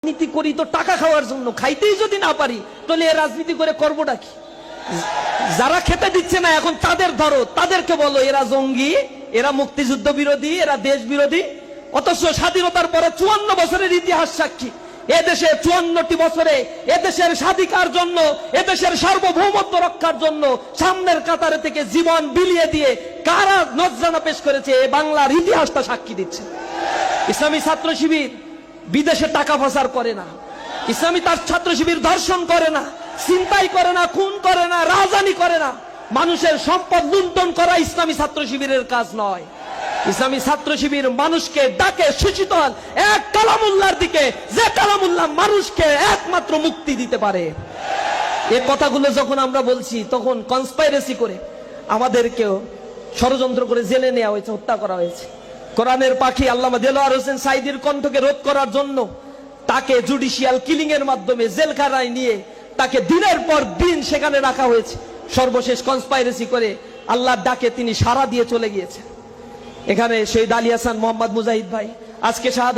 রাজনীতি করি তো টাকা খাওয়ার জন্য, খাইতেই যদি না পারি তাহলে এই রাজনীতি করে করবোটা কি? যারা খেতে দিচ্ছে না এখন তাদের ধরো, তাদেরকে বলো এরা জঙ্গি, এরা মুক্তিযুদ্ধ বিরোধী, এরা দেশ বিরোধী। অথচ স্বাধীনতার পরে 54 বছরের ইতিহাস সাক্ষী, এদেশে 54টি বছরে এদেশের স্বাধিকার জন্য, এদেশের সার্বভৌমত্ব রক্ষার জন্য সামনের কাতারে থেকে জীবন বিলিয়ে দিয়ে কারা নজরানা পেশ করেছে, এ বাংলার ইতিহাসটা সাক্ষী দিচ্ছে। ইসলামী ছাত্র শিবির বিদেশে টাকা পাচার করে না, ইসলামী তার ছাত্র শিবির ধর্ষণ করে না, ছিনতাই করে না, খুন করে না, রাজধানী করে না। মানুষের সম্পদ লুণ্ঠন করা ইসলামী ছাত্র শিবিরের কাজ নয়। ইসলামী ছাত্র শিবির মানুষকে ডাকে সুচিতল এক কালামুল্লাহর দিকে, যে কালামুল্লাহ মানুষকে একমাত্র মুক্তি দিতে পারে। এই কথাগুলো যখন আমরা বলছি তখন কনস্পাইরেসি করে আমাদেরকেও ষড়যন্ত্র করে জেলে নেওয়া হয়েছে, হত্যা করা হয়েছে। কোরআনের পাখি আল্লামা দেলোয়ার হোসেন সাঈদীর কণ্ঠকে রোধ করার জন্য তাকে জুডিশিয়াল কিলিং এর মাধ্যমে জেলখানায় নিয়ে তাকে দিনের পর দিন সেখানে রাখা হয়েছে। সর্বশেষ কনস্পাইরেসি করে আল্লাহর ডাকে তিনি সাড়া দিয়ে চলে গিয়েছেন। এখানে শহীদ আলী হাসান মোহাম্মদ মুজাহিদ ভাই আজকে শাহাদাত